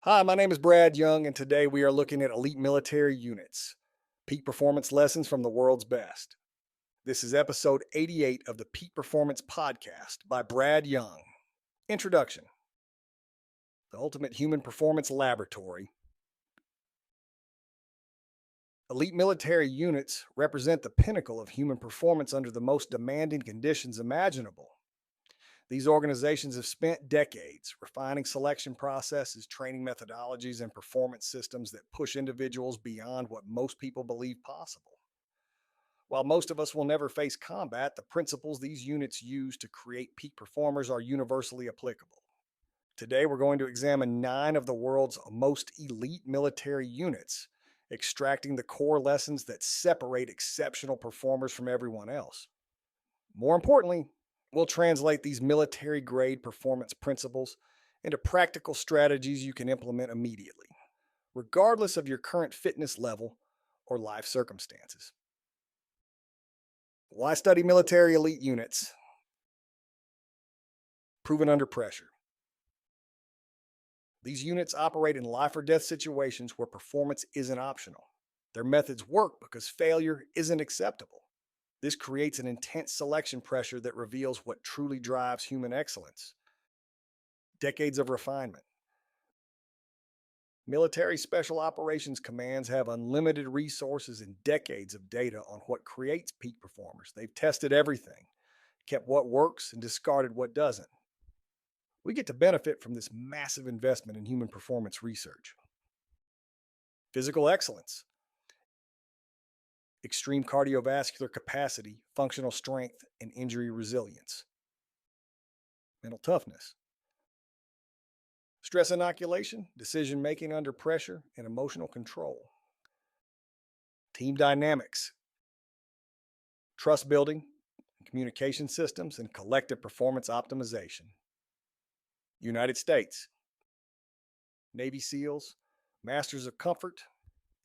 Hi, my name is Brad Young, and today we are looking at elite military units, peak performance lessons from the world's best. This is episode 88 of the Peak Performance Podcast by Brad Young. Introduction. The Ultimate Human Performance Laboratory. Elite military units represent the pinnacle of human performance under the most demanding conditions imaginable. These organizations have spent decades refining selection processes, training methodologies, and performance systems that push individuals beyond what most people believe possible. While most of us will never face combat, the principles these units use to create peak performers are universally applicable. Today, we're going to examine 9 of the world's most elite military units, extracting the core lessons that separate exceptional performers from everyone else. More importantly, we'll translate these military grade performance principles into practical strategies you can implement immediately, regardless of your current fitness level or life circumstances. Why study military elite units? Proven under pressure. These units operate in life or death situations where performance isn't optional. Their methods work because failure isn't acceptable. This creates an intense selection pressure that reveals what truly drives human excellence. Decades of refinement. Military special operations commands have unlimited resources and decades of data on what creates peak performers. They've tested everything, kept what works, and discarded what doesn't. We get to benefit from this massive investment in human performance research. Physical excellence. Extreme cardiovascular capacity, functional strength, and injury resilience. Mental toughness. Stress inoculation, decision making under pressure, and emotional control. Team dynamics. Trust building, communication systems, and collective performance optimization. United States. Navy SEALs, masters of comfort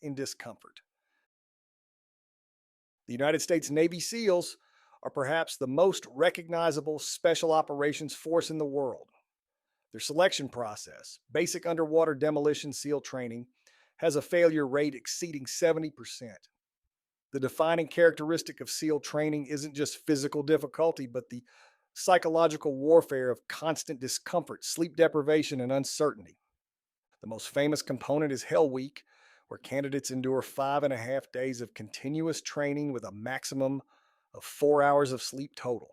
and discomfort. The United States Navy SEALs are perhaps the most recognizable special operations force in the world. Their selection process, basic underwater demolition SEAL training, has a failure rate exceeding 70%. The defining characteristic of SEAL training isn't just physical difficulty, but the psychological warfare of constant discomfort, sleep deprivation, and uncertainty. The most famous component is Hell Week, where candidates endure 5.5 days of continuous training with a maximum of 4 hours of sleep total.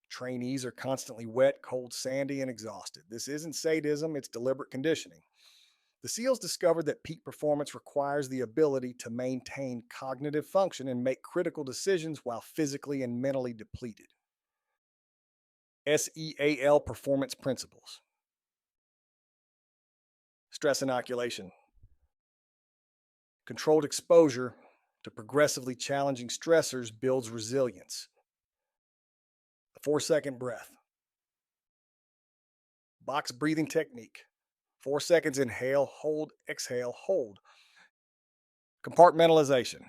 Trainees are constantly wet, cold, sandy, and exhausted. This isn't sadism, it's deliberate conditioning. The SEALs discovered that peak performance requires the ability to maintain cognitive function and make critical decisions while physically and mentally depleted. SEAL performance principles. Stress inoculation. Controlled exposure to progressively challenging stressors builds resilience. The 4-second breath. Box breathing technique. 4 seconds inhale, hold, exhale, hold. Compartmentalization.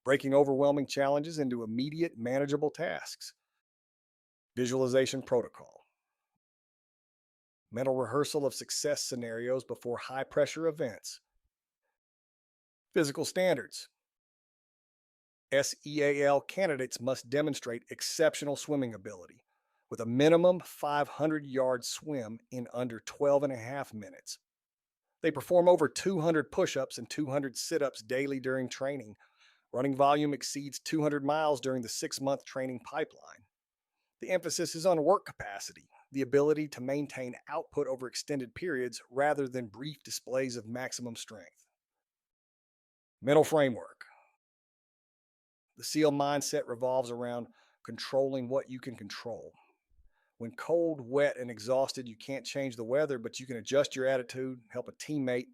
Breaking overwhelming challenges into immediate, manageable tasks. Visualization protocol. Mental rehearsal of success scenarios before high-pressure events. Physical standards. SEAL candidates must demonstrate exceptional swimming ability with a minimum 500-yard swim in under 12.5 minutes. They perform over 200 push-ups and 200 sit-ups daily during training. Running volume exceeds 200 miles during the 6-month training pipeline. The emphasis is on work capacity, the ability to maintain output over extended periods rather than brief displays of maximum strength. Mental framework. The SEAL mindset revolves around controlling what you can control. When cold, wet, and exhausted, you can't change the weather, but you can adjust your attitude, help a teammate,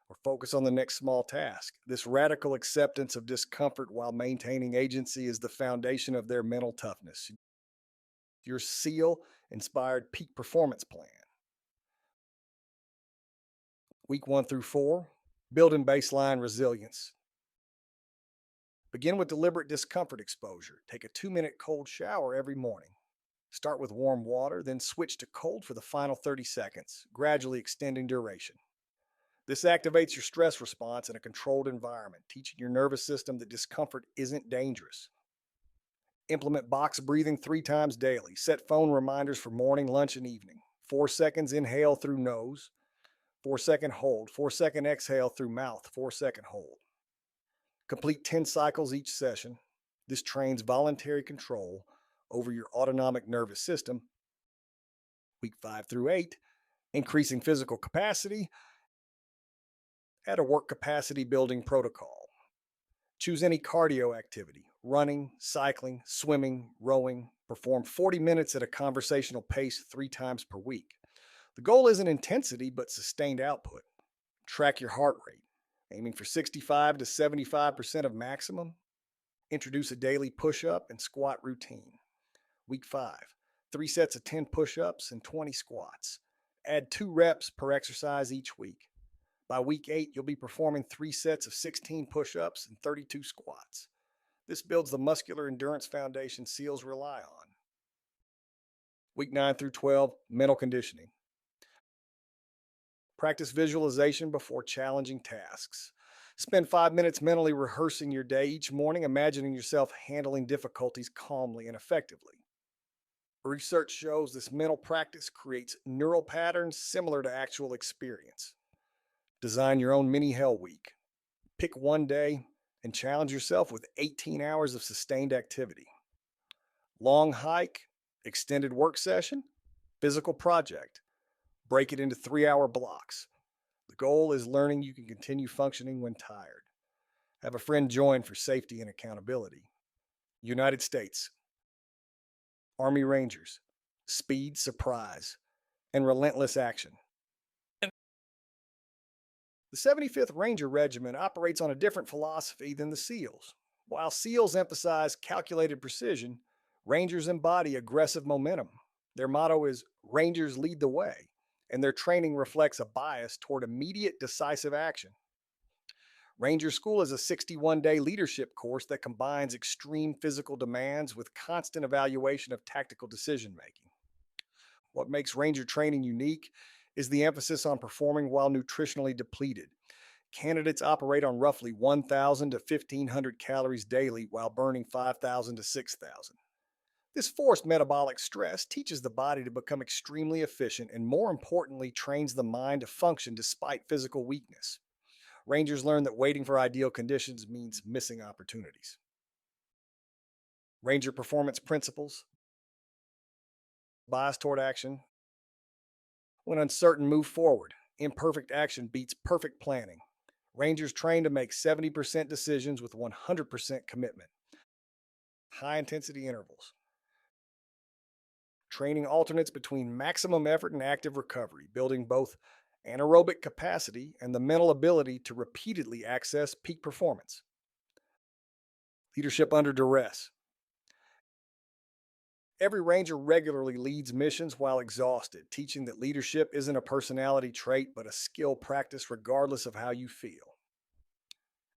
or focus on the next small task. This radical acceptance of discomfort while maintaining agency is the foundation of their mental toughness. Your SEAL-inspired peak performance plan. Week 1 through 4, building baseline resilience. Begin with deliberate discomfort exposure. Take a 2-minute cold shower every morning. Start with warm water, then switch to cold for the final 30 seconds, gradually extending duration. This activates your stress response in a controlled environment, teaching your nervous system that discomfort isn't dangerous. Implement box breathing 3 times daily. Set phone reminders for morning, lunch, and evening. 4 seconds inhale through nose, 4 second hold, 4 second exhale through mouth, 4 second hold. Complete 10 cycles each session. This trains voluntary control over your autonomic nervous system. Week 5 through 8, increasing physical capacity at a work capacity building protocol. Choose any cardio activity: running, cycling, swimming, rowing. Perform 40 minutes at a conversational pace 3 times per week. The goal isn't intensity, but sustained output. Track your heart rate, aiming for 65 to 75% of maximum. Introduce a daily push up and squat routine. Week 5, 3 sets of 10 push ups and 20 squats. Add 2 reps per exercise each week. By week 8, you'll be performing 3 sets of 16 push ups and 32 squats. This builds the muscular endurance foundation SEALs rely on. Week 9 through 12, mental conditioning. Practice visualization before challenging tasks. Spend 5 minutes mentally rehearsing your day each morning, imagining yourself handling difficulties calmly and effectively. Research shows this mental practice creates neural patterns similar to actual experience. Design your own mini hell week. Pick one day and challenge yourself with 18 hours of sustained activity. Long hike, extended work session, physical project. Break it into 3-hour blocks. The goal is learning you can continue functioning when tired. Have a friend join for safety and accountability. United States Army Rangers: speed, surprise, and relentless action. The 75th Ranger Regiment operates on a different philosophy than the SEALs. While SEALs emphasize calculated precision, Rangers embody aggressive momentum. Their motto is "Rangers lead the way," and their training reflects a bias toward immediate, decisive action. Ranger School is a 61-day leadership course that combines extreme physical demands with constant evaluation of tactical decision making. What makes Ranger training unique is the emphasis on performing while nutritionally depleted. Candidates operate on roughly 1,000 to 1,500 calories daily while burning 5,000 to 6,000. This forced metabolic stress teaches the body to become extremely efficient and, more importantly, trains the mind to function despite physical weakness. Rangers learn that waiting for ideal conditions means missing opportunities. Ranger performance principles: bias toward action. When uncertain, move forward. Imperfect action beats perfect planning. Rangers train to make 70% decisions with 100% commitment. High intensity intervals. Training alternates between maximum effort and active recovery, building both anaerobic capacity and the mental ability to repeatedly access peak performance. Leadership under duress. Every Ranger regularly leads missions while exhausted, teaching that leadership isn't a personality trait but a skill practice regardless of how you feel.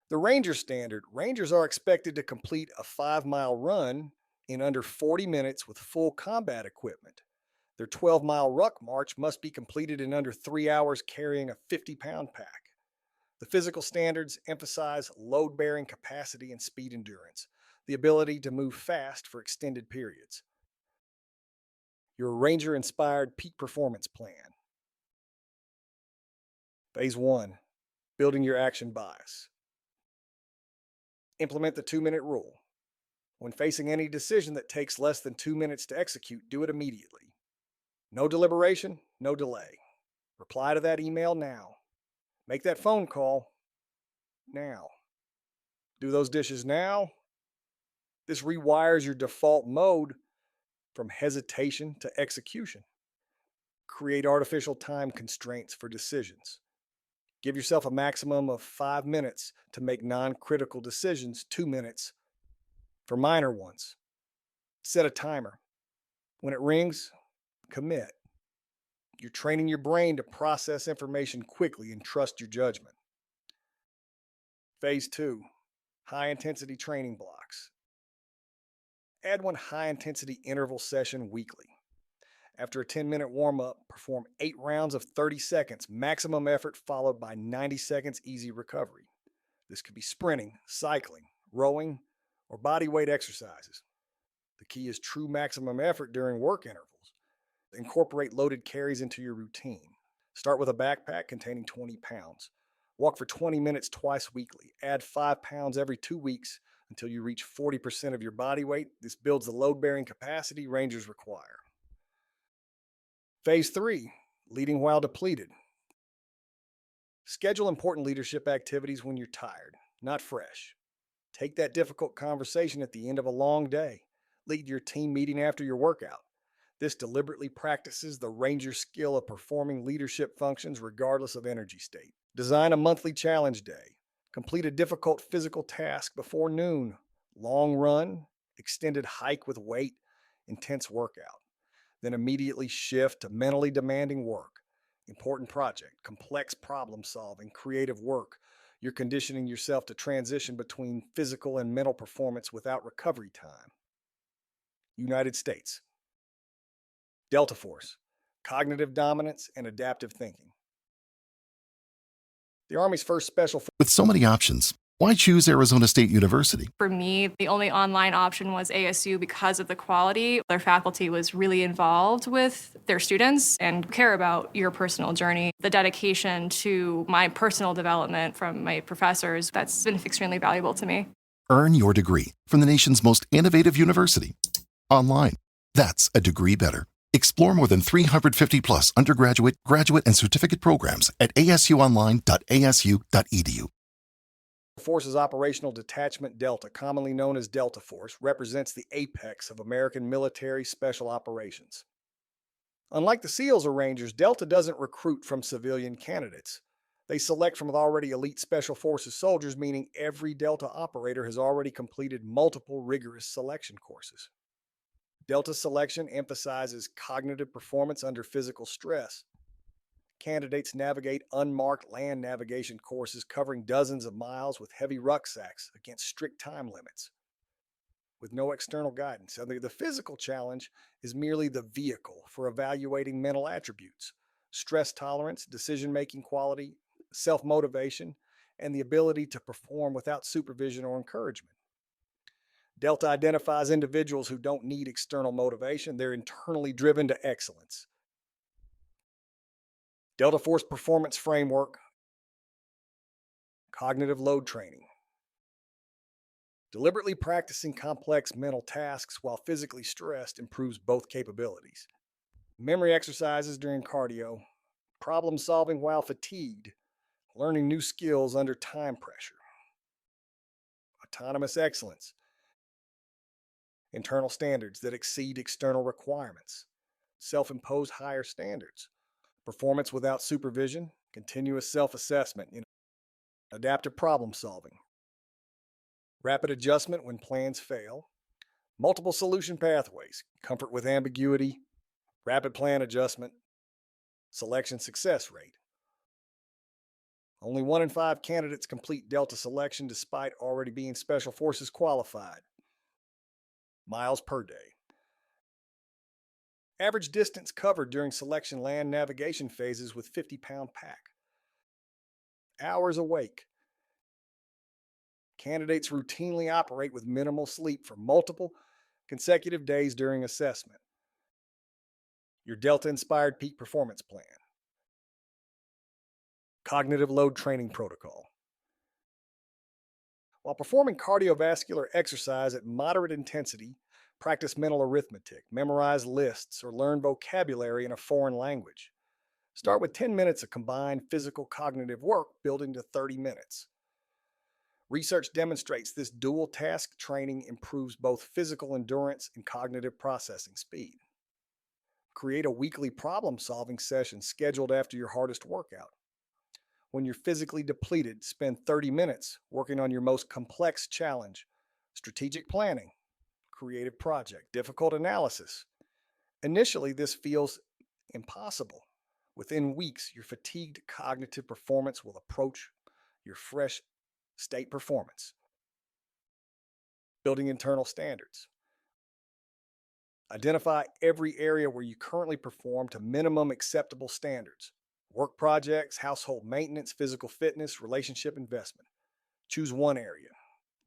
The Ranger Standard: Rangers are expected to complete a 5-mile run in under 40 minutes with full combat equipment. Their 12-mile ruck march must be completed in under 3 hours carrying a 50-pound pack. The physical standards emphasize load-bearing capacity and speed endurance, the ability to move fast for extended periods. Your Ranger-inspired peak performance plan. Phase 1: building your action bias. Implement the 2-minute rule. When facing any decision that takes less than 2 minutes to execute, do it immediately. No deliberation, no delay. Reply to that email now. Make that phone call now. Do those dishes now. This rewires your default mode from hesitation to execution. Create artificial time constraints for decisions. Give yourself a maximum of 5 minutes to make non-critical decisions, 2 minutes for minor ones. Set a timer. When it rings, commit. You're training your brain to process information quickly and trust your judgment. Phase 2: high-intensity training blocks. Add one high-intensity interval session weekly. After a 10-minute warm up, perform 8 rounds of 30 seconds, maximum effort followed by 90 seconds easy recovery. This could be sprinting, cycling, rowing, or body weight exercises. The key is true maximum effort during work intervals. Incorporate loaded carries into your routine. Start with a backpack containing 20 pounds. Walk for 20 minutes twice weekly. Add 5 pounds every 2 weeks until you reach 40% of your body weight. This builds the load bearing capacity rangers require. Phase 3, leading while depleted. Schedule important leadership activities when you're tired, not fresh. Take that difficult conversation at the end of a long day. Lead your team meeting after your workout. This deliberately practices the ranger skill of performing leadership functions regardless of energy state. Design a monthly challenge day. Complete a difficult physical task before noon. Long run, extended hike with weight, intense workout. Then immediately shift to mentally demanding work. Important project, complex problem solving, creative work. You're conditioning yourself to transition between physical and mental performance without recovery time. United States. Delta Force, cognitive dominance and adaptive thinking. The Army's first special force. With so many options, why choose Arizona State University? For me, the only online option was ASU because of the quality. Their faculty was really involved with their students and care about your personal journey. The dedication to my personal development from my professors, that's been extremely valuable to me. Earn your degree from the nation's most innovative university. Online. That's a degree better. Explore more than 350 plus undergraduate, graduate, and certificate programs at asuonline.asu.edu. Force's Operational Detachment Delta, commonly known as Delta Force, represents the apex of American military special operations. Unlike the SEALs or Rangers, Delta doesn't recruit from civilian candidates. They select from already elite Special Forces soldiers, meaning every Delta operator has already completed multiple rigorous selection courses. Delta selection emphasizes cognitive performance under physical stress. Candidates navigate unmarked land navigation courses covering dozens of miles with heavy rucksacks against strict time limits, with no external guidance. The physical challenge is merely the vehicle for evaluating mental attributes: stress tolerance, decision-making quality, self-motivation, and the ability to perform without supervision or encouragement. Delta identifies individuals who don't need external motivation. They're internally driven to excellence. Delta Force Performance Framework, cognitive load training. Deliberately practicing complex mental tasks while physically stressed improves both capabilities. Memory exercises during cardio, problem solving while fatigued, learning new skills under time pressure. Autonomous excellence, internal standards that exceed external requirements, self-imposed higher standards, performance without supervision, continuous self-assessment, adaptive problem solving, rapid adjustment when plans fail, multiple solution pathways, comfort with ambiguity, rapid plan adjustment, selection success rate. Only 1 in 5 candidates complete Delta selection despite already being Special Forces qualified. Miles per day. Average distance covered during selection land navigation phases with 50-pound pack. Hours awake. Candidates routinely operate with minimal sleep for multiple consecutive days during assessment. Your Delta-inspired peak performance plan. Cognitive load training protocol. While performing cardiovascular exercise at moderate intensity, practice mental arithmetic, memorize lists, or learn vocabulary in a foreign language. Start with 10 minutes of combined physical cognitive work, building to 30 minutes. Research demonstrates this dual task training improves both physical endurance and cognitive processing speed. Create a weekly problem-solving session scheduled after your hardest workout. When you're physically depleted, spend 30 minutes working on your most complex challenge: strategic planning, creative project, difficult analysis. Initially, this feels impossible. Within weeks, your fatigued cognitive performance will approach your fresh state performance. Building internal standards. Identify every area where you currently perform to minimum acceptable standards: work projects, household maintenance, physical fitness, relationship investment. Choose one area.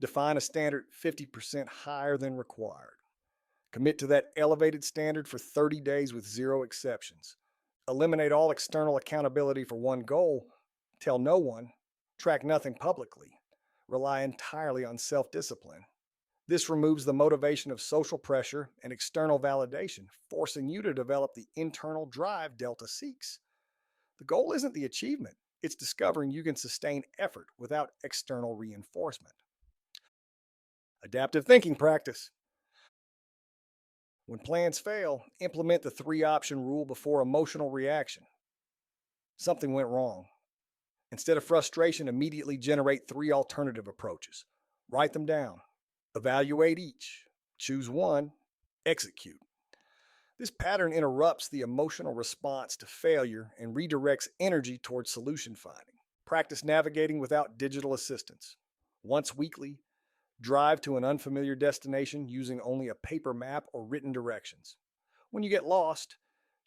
Define a standard 50% higher than required. Commit to that elevated standard for 30 days with zero exceptions. Eliminate all external accountability for one goal. Tell no one. Track nothing publicly. Rely entirely on self discipline. This removes the motivation of social pressure and external validation, forcing you to develop the internal drive Delta seeks. The goal isn't the achievement, it's discovering you can sustain effort without external reinforcement. Adaptive thinking practice. When plans fail, implement the three option rule before emotional reaction. Something went wrong. Instead of frustration, immediately generate three alternative approaches. Write them down. Evaluate each. Choose one. Execute. This pattern interrupts the emotional response to failure and redirects energy towards solution finding. Practice navigating without digital assistance. Once weekly, drive to an unfamiliar destination using only a paper map or written directions. When you get lost,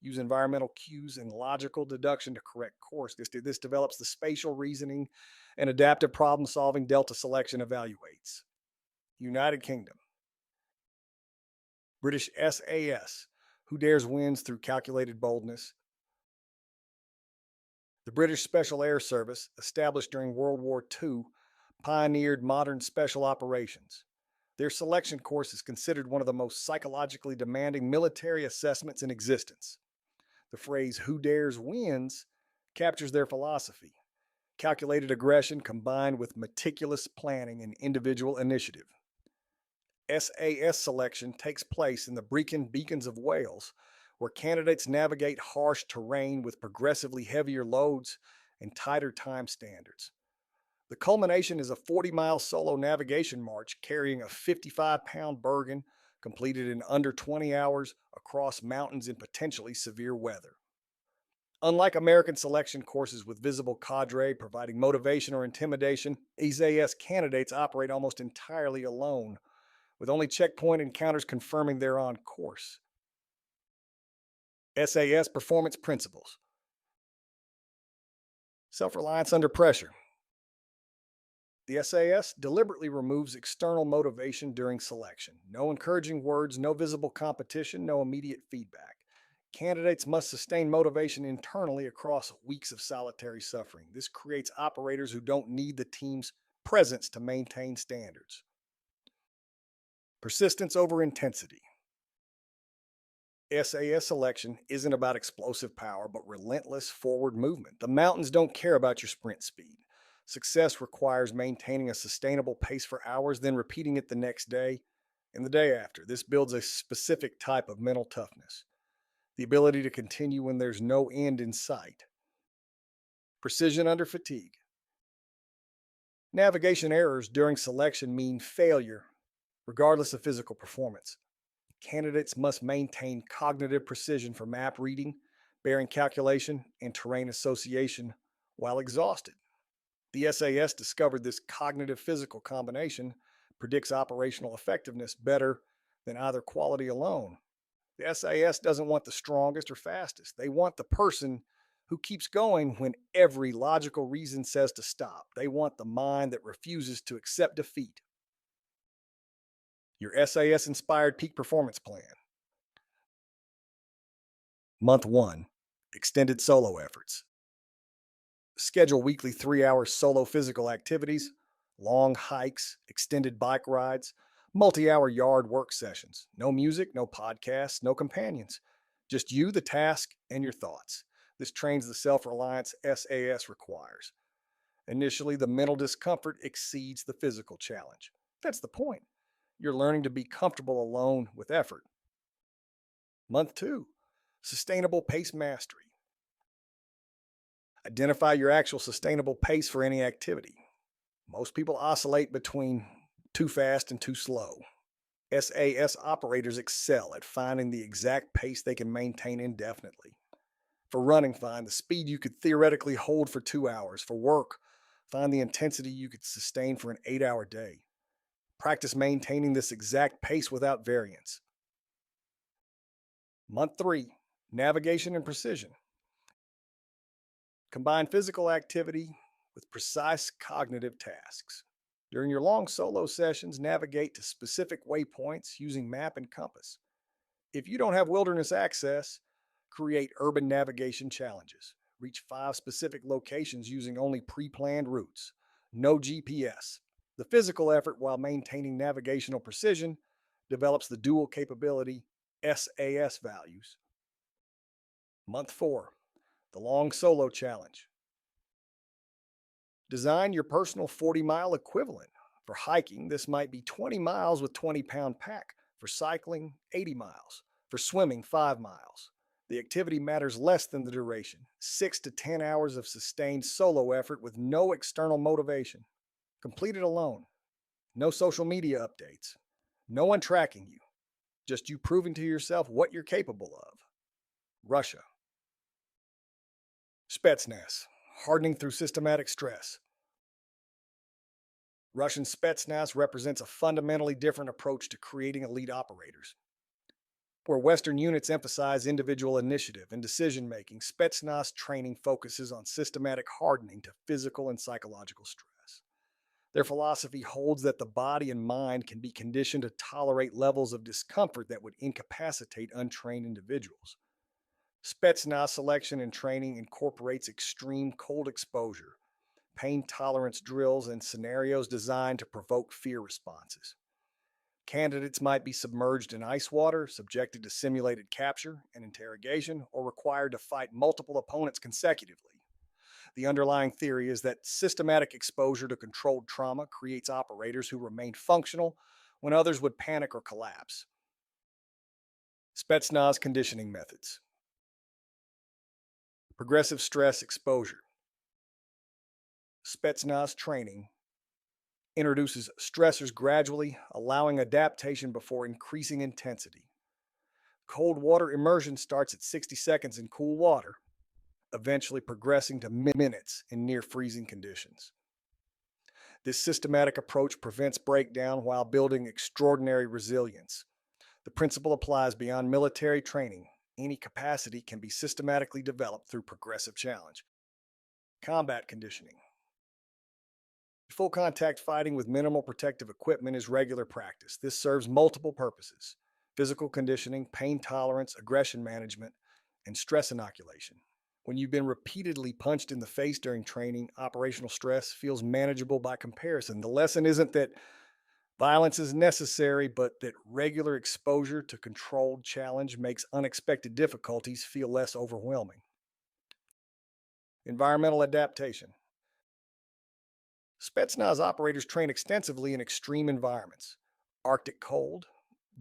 use environmental cues and logical deduction to correct course. This develops the spatial reasoning and adaptive problem solving Delta selection evaluates. United Kingdom. British SAS. Who dares wins through calculated boldness. The British Special Air Service, established during World War II, pioneered modern special operations. Their selection course is considered one of the most psychologically demanding military assessments in existence. The phrase "who dares wins" captures their philosophy: calculated aggression combined with meticulous planning and individual initiative. SAS selection takes place in the Brecon Beacons of Wales, where candidates navigate harsh terrain with progressively heavier loads and tighter time standards. The culmination is a 40-mile solo navigation march carrying a 55-pound Bergen completed in under 20 hours across mountains in potentially severe weather. Unlike American selection courses with visible cadre providing motivation or intimidation, SAS candidates operate almost entirely alone, with only checkpoint encounters confirming they're on course. SAS performance principles. Self-reliance under pressure. The SAS deliberately removes external motivation during selection. No encouraging words, no visible competition, no immediate feedback. Candidates must sustain motivation internally across weeks of solitary suffering. This creates operators who don't need the team's presence to maintain standards. Persistence over intensity. SAS selection isn't about explosive power, but relentless forward movement. The mountains don't care about your sprint speed. Success requires maintaining a sustainable pace for hours, then repeating it the next day and the day after. This builds a specific type of mental toughness, the ability to continue when there's no end in sight. Precision under fatigue. Navigation errors during selection mean failure, regardless of physical performance. Candidates must maintain cognitive precision for map reading, bearing calculation, and terrain association while exhausted. The SAS discovered this cognitive physical combination predicts operational effectiveness better than either quality alone. The SAS doesn't want the strongest or fastest. They want the person who keeps going when every logical reason says to stop. They want the mind that refuses to accept defeat. Your SAS inspired peak performance plan. Month 1, extended solo efforts. Schedule weekly 3-hour solo physical activities, long hikes, extended bike rides, multi-hour yard work sessions. No music, no podcasts, no companions. Just you, the task, and your thoughts. This trains the self-reliance SAS requires. Initially, the mental discomfort exceeds the physical challenge. That's the point. You're learning to be comfortable alone with effort. Month 2, sustainable pace mastery. Identify your actual sustainable pace for any activity. Most people oscillate between too fast and too slow. SAS operators excel at finding the exact pace they can maintain indefinitely. For running, find the speed you could theoretically hold for 2 hours. For work, find the intensity you could sustain for an 8-hour day. Practice maintaining this exact pace without variance. Month 3, navigation and precision. Combine physical activity with precise cognitive tasks. During your long solo sessions, navigate to specific waypoints using map and compass. If you don't have wilderness access, create urban navigation challenges. Reach 5 specific locations using only pre planned routes. No GPS. The physical effort, while maintaining navigational precision, develops the dual capability SAS values. Month 4, the long solo challenge. Design your personal 40-mile equivalent. For hiking, this might be 20 miles with 20-pound pack. For cycling, 80 miles. For swimming, 5 miles. The activity matters less than the duration. 6 to 10 hours of sustained solo effort with no external motivation. Complete it alone. No social media updates. No one tracking you. Just you proving to yourself what you're capable of. Russia. Spetsnaz, hardening through systematic stress. Russian Spetsnaz represents a fundamentally different approach to creating elite operators. Where Western units emphasize individual initiative and decision making, Spetsnaz training focuses on systematic hardening to physical and psychological stress. Their philosophy holds that the body and mind can be conditioned to tolerate levels of discomfort that would incapacitate untrained individuals. Spetsnaz selection and training incorporates extreme cold exposure, pain tolerance drills, and scenarios designed to provoke fear responses. Candidates might be submerged in ice water, subjected to simulated capture and interrogation, or required to fight multiple opponents consecutively. The underlying theory is that systematic exposure to controlled trauma creates operators who remain functional when others would panic or collapse. Spetsnaz conditioning methods. Progressive stress exposure. Spetsnaz training introduces stressors gradually, allowing adaptation before increasing intensity. Cold water immersion starts at 60 seconds in cool water, eventually progressing to minutes in near freezing conditions. This systematic approach prevents breakdown while building extraordinary resilience. The principle applies beyond military training. Any capacity can be systematically developed through progressive challenge. Combat conditioning. Full contact fighting with minimal protective equipment is regular practice. This serves multiple purposes: physical conditioning, pain tolerance, aggression management, and stress inoculation. When you've been repeatedly punched in the face during training, operational stress feels manageable by comparison. The lesson isn't that violence is necessary, but that regular exposure to controlled challenge makes unexpected difficulties feel less overwhelming. Environmental adaptation. Spetsnaz operators train extensively in extreme environments: Arctic cold,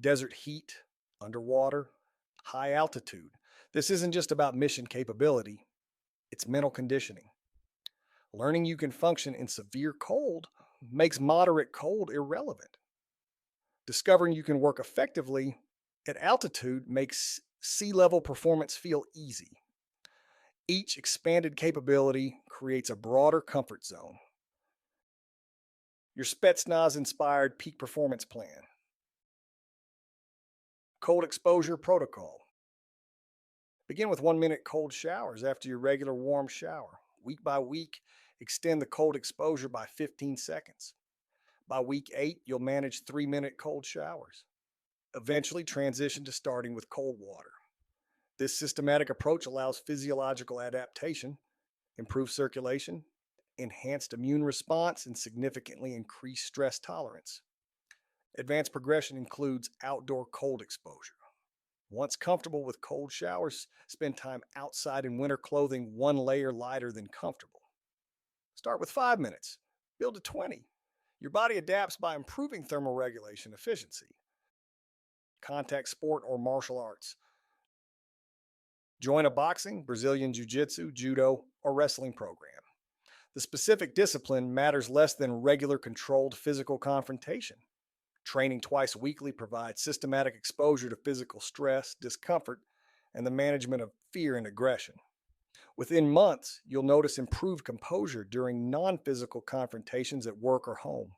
desert heat, underwater, high altitude. This isn't just about mission capability, it's mental conditioning. Learning you can function in severe cold makes moderate cold irrelevant. Discovering you can work effectively at altitude makes sea level performance feel easy. Each expanded capability creates a broader comfort zone. Your Spetsnaz-inspired peak performance plan. Cold exposure protocol. Begin with 1-minute cold showers after your regular warm shower. Week by week, extend the cold exposure by 15 seconds. By week 8, you'll manage 3-minute cold showers. Eventually transition to starting with cold water. This systematic approach allows physiological adaptation, improved circulation, enhanced immune response, and significantly increased stress tolerance. Advanced progression includes outdoor cold exposure. Once comfortable with cold showers, spend time outside in winter clothing 1 layer lighter than comfortable. Start with 5 minutes. Build to 20. Your body adapts by improving thermal regulation efficiency. Contact sport or martial arts. Join a boxing, Brazilian jiu-jitsu, judo, or wrestling program. The specific discipline matters less than regular controlled physical confrontation. Training twice weekly provides systematic exposure to physical stress, discomfort, and the management of fear and aggression. Within months, you'll notice improved composure during non-physical confrontations at work or home.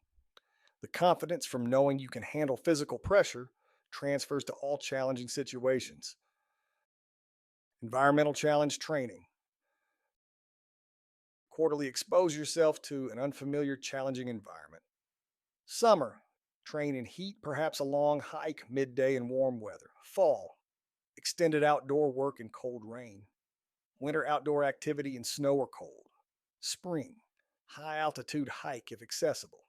The confidence from knowing you can handle physical pressure transfers to all challenging situations. Environmental challenge training. Quarterly expose yourself to an unfamiliar, challenging environment. Summer, train in heat, perhaps a long hike midday in warm weather. Fall, extended outdoor work in cold rain. Winter, outdoor activity in snow or cold. Spring, high altitude hike if accessible.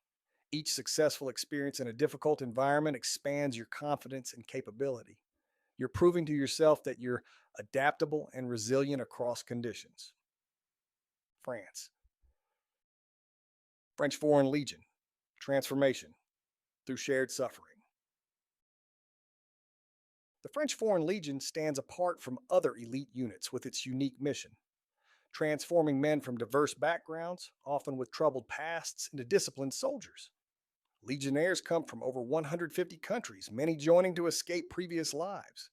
Each successful experience in a difficult environment expands your confidence and capability. You're proving to yourself that you're adaptable and resilient across conditions. France. French Foreign Legion. Transformation through shared suffering. The French Foreign Legion stands apart from other elite units with its unique mission, transforming men from diverse backgrounds, often with troubled pasts, into disciplined soldiers. Legionnaires come from over 150 countries, many joining to escape previous lives.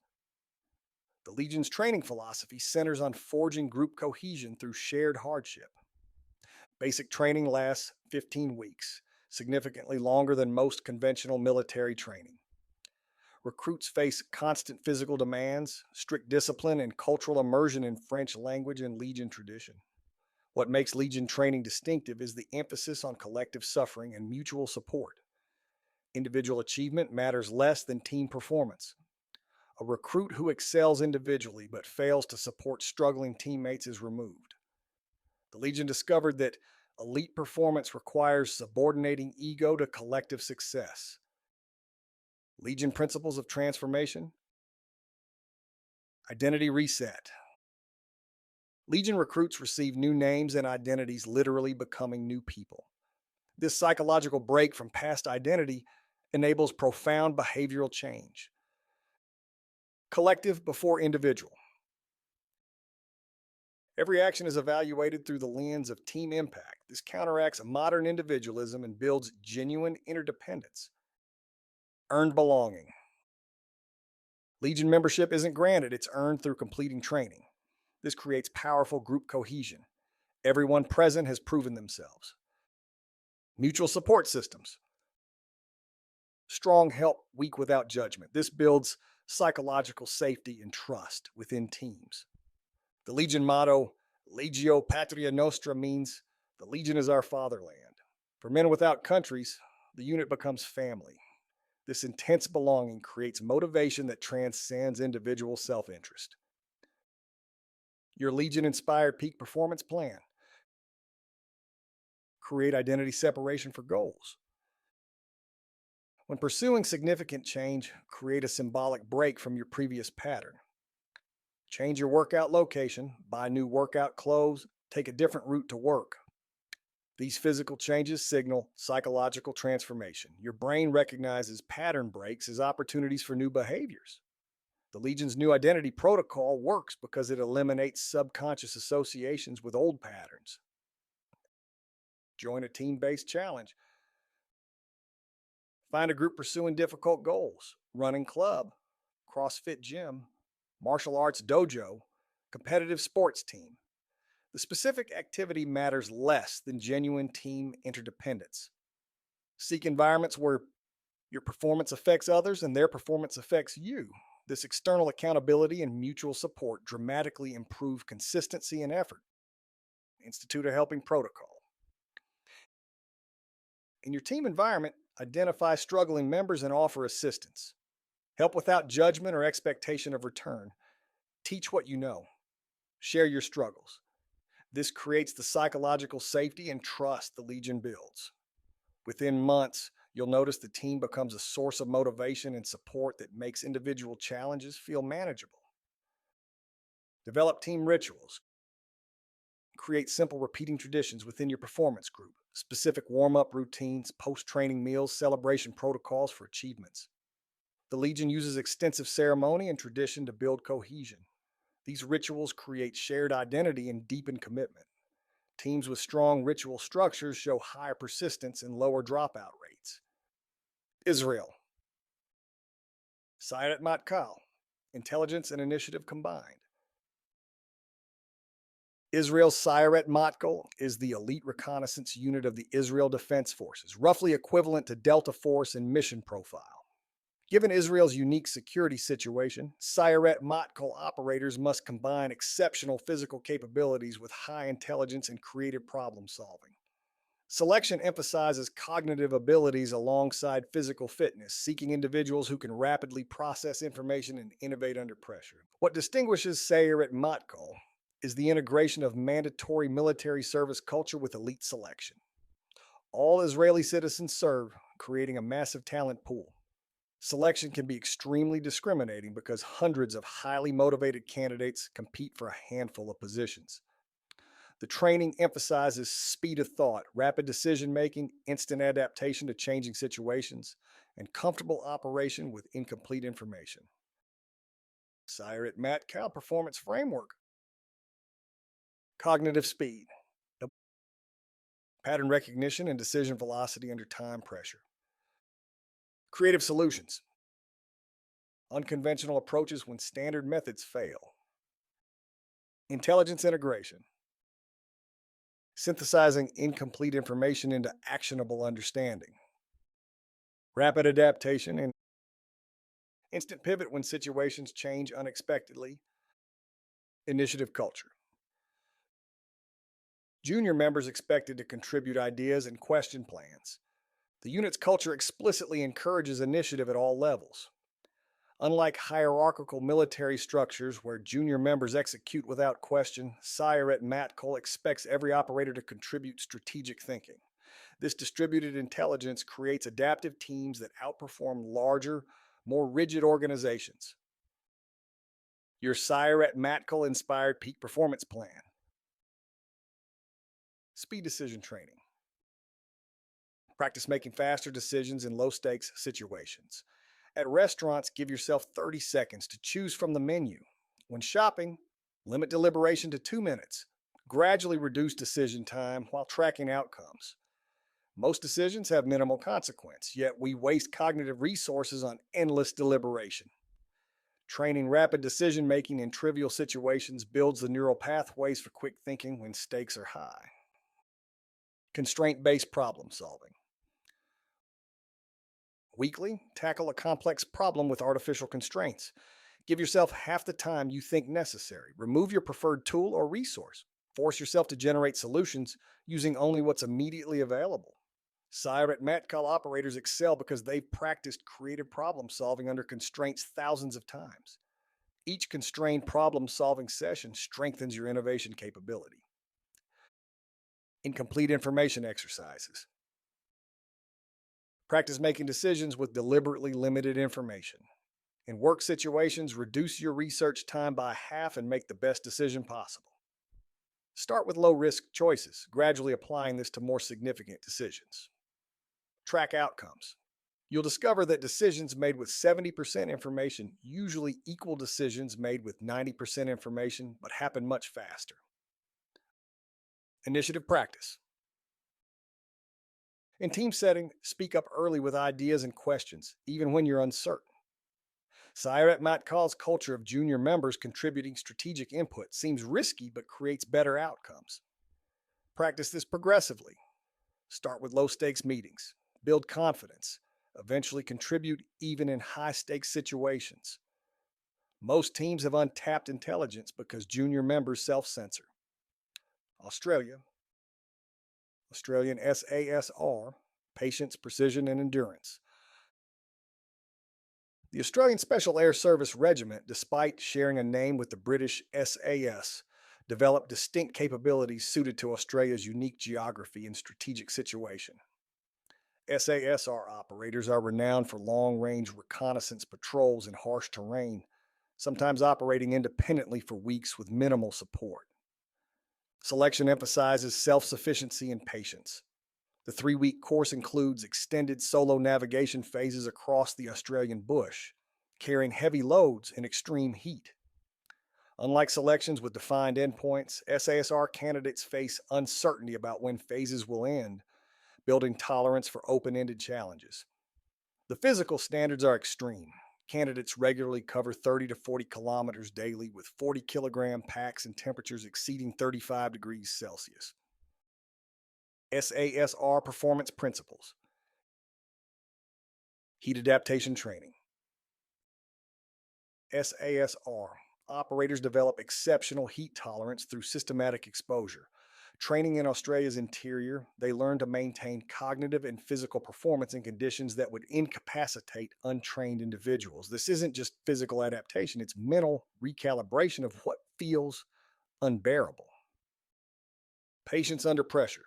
The Legion's training philosophy centers on forging group cohesion through shared hardship. Basic training lasts 15 weeks, significantly longer than most conventional military training. Recruits face constant physical demands, strict discipline, and cultural immersion in French language and Legion tradition. What makes Legion training distinctive is the emphasis on collective suffering and mutual support. Individual achievement matters less than team performance. A recruit who excels individually but fails to support struggling teammates is removed. The Legion discovered that elite performance requires subordinating ego to collective success. Legion principles of transformation. Identity reset. Legion recruits receive new names and identities, literally becoming new people. This psychological break from past identity enables profound behavioral change. Collective before individual. Every action is evaluated through the lens of team impact. This counteracts modern individualism and builds genuine interdependence. Earned belonging. Legion membership isn't granted, it's earned through completing training. This creates powerful group cohesion. Everyone present has proven themselves. Mutual support systems. Strong help, weak without judgment. This builds psychological safety and trust within teams. The Legion motto, Legio Patria Nostra, means the Legion is our fatherland. For men without countries, the unit becomes family. This intense belonging creates motivation that transcends individual self-interest. Your Legion-inspired peak performance plan. Create identity separation for goals. When pursuing significant change, create a symbolic break from your previous pattern. Change your workout location, buy new workout clothes, take a different route to work. These physical changes signal psychological transformation. Your brain recognizes pattern breaks as opportunities for new behaviors. The Legion's new identity protocol works because it eliminates subconscious associations with old patterns. Join a team-based challenge. Find a group pursuing difficult goals: running club, CrossFit gym, martial arts dojo, competitive sports team. The specific activity matters less than genuine team interdependence. Seek environments where your performance affects others and their performance affects you. This external accountability and mutual support dramatically improve consistency and effort. Institute a helping protocol. In your team environment, identify struggling members and offer assistance. Help without judgment or expectation of return. Teach what you know. Share your struggles. This creates the psychological safety and trust the Legion builds. Within months, you'll notice the team becomes a source of motivation and support that makes individual challenges feel manageable. Develop team rituals. Create simple repeating traditions within your performance group, specific warm-up routines, post-training meals, celebration protocols for achievements. The Legion uses extensive ceremony and tradition to build cohesion. These rituals create shared identity and deepen commitment. Teams with strong ritual structures show higher persistence and lower dropout rates. Israel. Sayeret Matkal. Intelligence and initiative combined. Israel's Sayeret Matkal is the elite reconnaissance unit of the Israel Defense Forces, roughly equivalent to Delta Force in mission profile. Given Israel's unique security situation, Sayeret Matkal operators must combine exceptional physical capabilities with high intelligence and creative problem solving. Selection emphasizes cognitive abilities alongside physical fitness, seeking individuals who can rapidly process information and innovate under pressure. What distinguishes Sayeret Matkal is the integration of mandatory military service culture with elite selection. All Israeli citizens serve, creating a massive talent pool. Selection can be extremely discriminating because hundreds of highly motivated candidates compete for a handful of positions. The training emphasizes speed of thought, rapid decision making, instant adaptation to changing situations, and comfortable operation with incomplete information. Sayeret Matkal Performance Framework. Cognitive speed, pattern recognition, and decision velocity under time pressure. Creative solutions, unconventional approaches when standard methods fail. Intelligence integration, synthesizing incomplete information into actionable understanding. Rapid adaptation and instant pivot when situations change unexpectedly. Initiative culture. Junior members expected to contribute ideas and question plans. The unit's culture explicitly encourages initiative at all levels. Unlike hierarchical military structures where junior members execute without question, Sayeret Matkal expects every operator to contribute strategic thinking. This distributed intelligence creates adaptive teams that outperform larger, more rigid organizations. Your Sayeret Matkal inspired peak performance plan. Speed decision training. Practice making faster decisions in low stakes situations. At restaurants, give yourself 30 seconds to choose from the menu. When shopping, limit deliberation to 2 minutes. Gradually reduce decision time while tracking outcomes. Most decisions have minimal consequence, yet we waste cognitive resources on endless deliberation. Training rapid decision making in trivial situations builds the neural pathways for quick thinking when stakes are high. Constraint-based problem solving. Weekly, tackle a complex problem with artificial constraints. Give yourself half the time you think necessary. Remove your preferred tool or resource. Force yourself to generate solutions using only what's immediately available. Sayeret Matkal operators excel because they've practiced creative problem solving under constraints thousands of times. Each constrained problem solving session strengthens your innovation capability. Incomplete information exercises. Practice making decisions with deliberately limited information. In work situations, reduce your research time by half and make the best decision possible. Start with low-risk choices, gradually applying this to more significant decisions. Track outcomes. You'll discover that decisions made with 70% information usually equal decisions made with 90% information, but happen much faster. Initiative practice. In team setting, speak up early with ideas and questions, even when you're uncertain. Sayeret Matkal's culture of junior members contributing strategic input seems risky but creates better outcomes. Practice this progressively. Start with low-stakes meetings. Build confidence. Eventually contribute even in high-stakes situations. Most teams have untapped intelligence because junior members self-censor. Australian SASR, Patience, Precision, and Endurance. The Australian Special Air Service Regiment, despite sharing a name with the British SAS, developed distinct capabilities suited to Australia's unique geography and strategic situation. SASR operators are renowned for long-range reconnaissance patrols in harsh terrain, sometimes operating independently for weeks with minimal support. Selection emphasizes self-sufficiency and patience. The 3-week course includes extended solo navigation phases across the Australian bush, carrying heavy loads in extreme heat. Unlike selections with defined endpoints, SASR candidates face uncertainty about when phases will end, building tolerance for open-ended challenges. The physical standards are extreme. Candidates regularly cover 30 to 40 kilometers daily with 40-kilogram packs and temperatures exceeding 35 degrees Celsius. SASR performance principles. Heat adaptation training. SASR. Operators develop exceptional heat tolerance through systematic exposure. Training in Australia's interior, they learn to maintain cognitive and physical performance in conditions that would incapacitate untrained individuals. This isn't just physical adaptation, it's mental recalibration of what feels unbearable. Patience under pressure.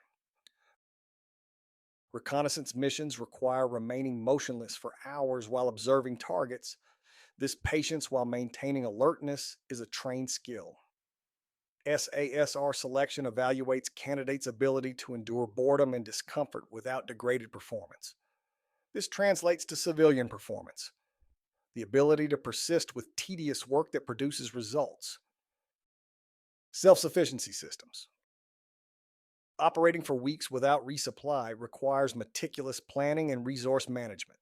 Reconnaissance missions require remaining motionless for hours while observing targets. This patience while maintaining alertness is a trained skill. SASR selection evaluates candidates' ability to endure boredom and discomfort without degraded performance. This translates to civilian performance, the ability to persist with tedious work that produces results. Self-sufficiency systems. Operating for weeks without resupply requires meticulous planning and resource management.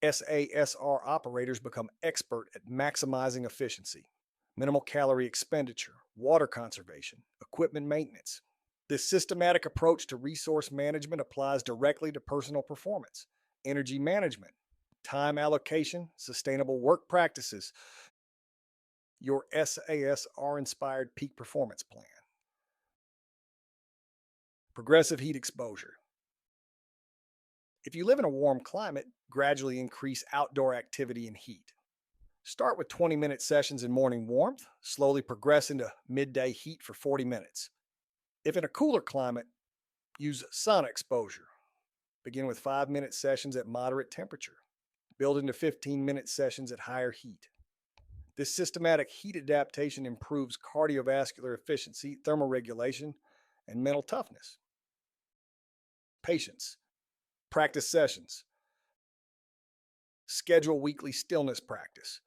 SASR operators become expert at maximizing efficiency, minimal calorie expenditure, water conservation, equipment maintenance. This systematic approach to resource management applies directly to personal performance, energy management, time allocation, sustainable work practices, your SASR inspired peak performance plan. Progressive heat exposure. If you live in a warm climate, gradually increase outdoor activity and heat. Start with 20-minute sessions in morning warmth, slowly progress into midday heat for 40 minutes. If in a cooler climate, use sun exposure. Begin with 5-minute sessions at moderate temperature. Build into 15-minute sessions at higher heat. This systematic heat adaptation improves cardiovascular efficiency, thermoregulation, and mental toughness. Patience. Practice sessions. Schedule weekly stillness practice.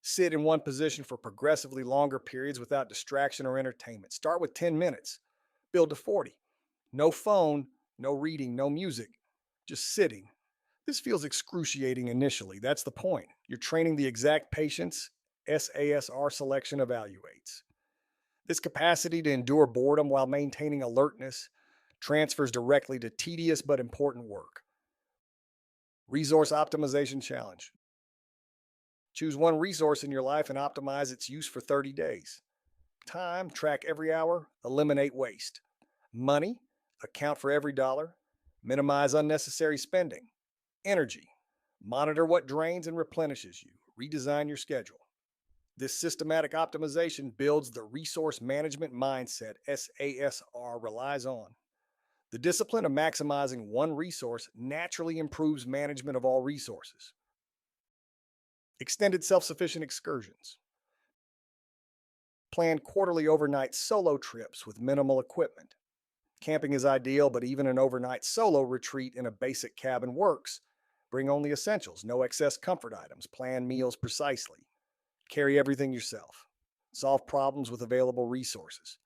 Sit in one position for progressively longer periods without distraction or entertainment. Start with 10 minutes. Build to 40. No phone, no reading, no music. Just sitting. This feels excruciating initially. That's the point. You're training the exact patience SASR selection evaluates. This capacity to endure boredom while maintaining alertness transfers directly to tedious but important work. Resource optimization challenge. Choose one resource in your life and optimize its use for 30 days. Time, track every hour, eliminate waste. Money, account for every dollar, minimize unnecessary spending. Energy, monitor what drains and replenishes you, redesign your schedule. This systematic optimization builds the resource management mindset SASR relies on. The discipline of maximizing one resource naturally improves management of all resources. Extended self-sufficient excursions. Plan quarterly overnight solo trips with minimal equipment. Camping is ideal, but even an overnight solo retreat in a basic cabin works. Bring only essentials, no excess comfort items. Plan meals precisely. Carry everything yourself. Solve problems with available resources.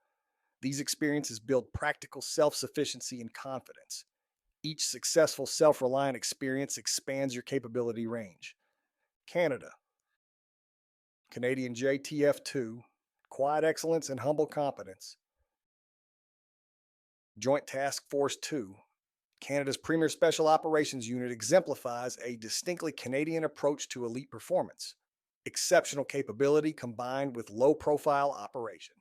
These experiences build practical self-sufficiency and confidence. Each successful self-reliant experience expands your capability range. Canada. Canadian JTF-2, Quiet Excellence and Humble Competence. Joint Task Force 2, Canada's premier special operations unit, exemplifies a distinctly Canadian approach to elite performance. Exceptional capability combined with low-profile operation.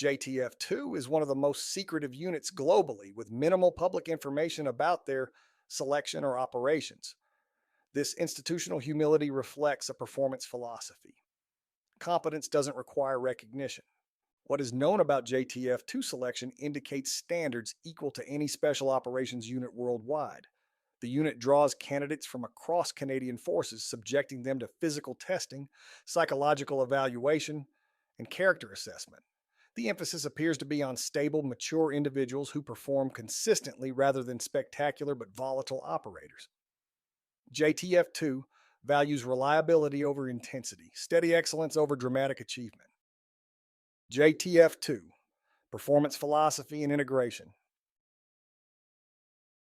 JTF-2 is one of the most secretive units globally, with minimal public information about their selection or operations. This institutional humility reflects a performance philosophy. Competence doesn't require recognition. What is known about JTF-2 selection indicates standards equal to any special operations unit worldwide. The unit draws candidates from across Canadian forces, subjecting them to physical testing, psychological evaluation, and character assessment. The emphasis appears to be on stable, mature individuals who perform consistently rather than spectacular but volatile operators. JTF-2 values reliability over intensity, steady excellence over dramatic achievement. JTF-2, performance philosophy and integration.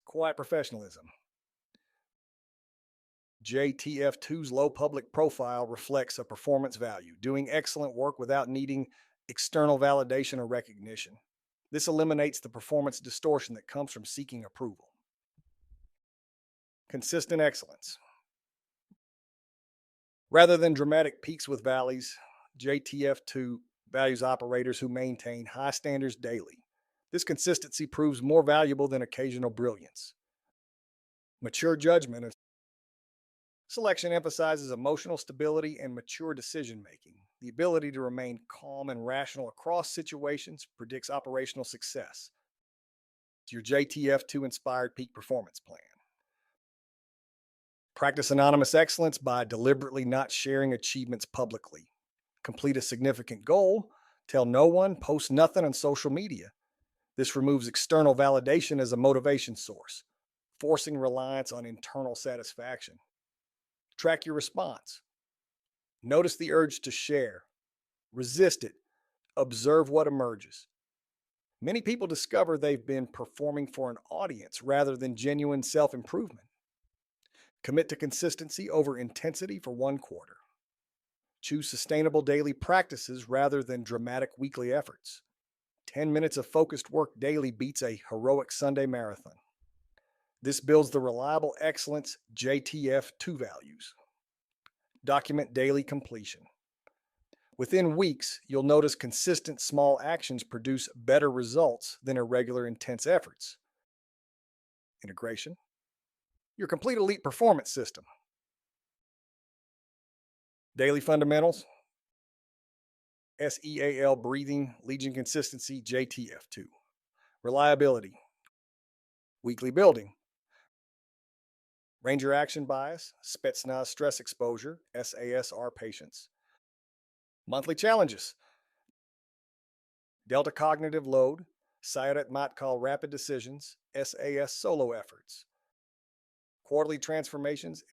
Quiet professionalism. JTF-2's low public profile reflects a performance value, doing excellent work without needing external validation or recognition. This eliminates the performance distortion that comes from seeking approval. Consistent excellence. Rather than dramatic peaks with valleys, JTF2 values operators who maintain high standards daily. This consistency proves more valuable than occasional brilliance. Mature judgment of selection emphasizes emotional stability and mature decision making. The ability to remain calm and rational across situations predicts operational success. It's your JTF2 inspired peak performance plan. Practice anonymous excellence by deliberately not sharing achievements publicly. Complete a significant goal, tell no one, post nothing on social media. This removes external validation as a motivation source, forcing reliance on internal satisfaction. Track your response. Notice the urge to share. Resist it. Observe what emerges. Many people discover they've been performing for an audience rather than genuine self-improvement. Commit to consistency over intensity for 1 quarter. Choose sustainable daily practices rather than dramatic weekly efforts. 10 minutes of focused work daily beats a heroic Sunday marathon. This builds the reliable excellence JTF2 values. Document daily completion. Within weeks, you'll notice consistent small actions produce better results than irregular intense efforts. Integration. Your complete elite performance system. Daily fundamentals. SEAL breathing, Legion consistency, JTF2. Reliability. Weekly building. Ranger action bias, Spetsnaz stress exposure, SASR patience. Monthly challenges. Delta cognitive load, Sayeret Matkal rapid decisions, SAS solo efforts. Quarterly transformations,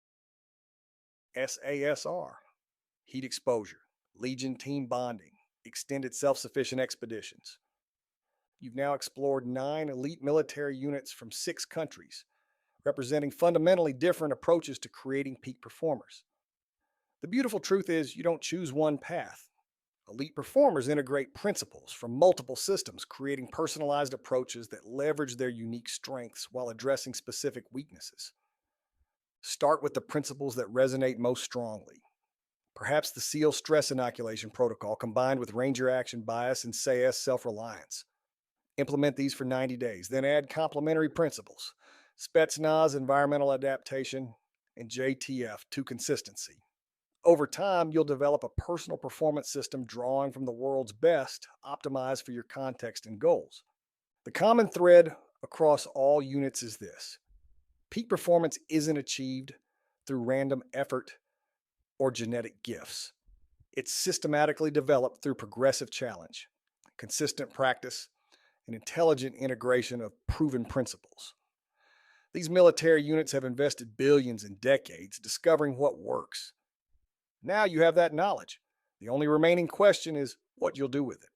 SASR. Heat exposure, Legion team bonding, extended self-sufficient expeditions. You've now explored 9 elite military units from 6 countries, representing fundamentally different approaches to creating peak performers. The beautiful truth is you don't choose one path. Elite performers integrate principles from multiple systems, creating personalized approaches that leverage their unique strengths while addressing specific weaknesses. Start with the principles that resonate most strongly. Perhaps the SEAL stress inoculation protocol combined with Ranger action bias and SAS self-reliance. Implement these for 90 days, then add complementary principles, Spetsnaz environmental adaptation, and JTF to consistency. Over time, you'll develop a personal performance system drawing from the world's best, optimized for your context and goals. The common thread across all units is this: peak performance isn't achieved through random effort or genetic gifts. It's systematically developed through progressive challenge, consistent practice, and intelligent integration of proven principles. These military units have invested billions in decades discovering what works. Now you have that knowledge. The only remaining question is what you'll do with it.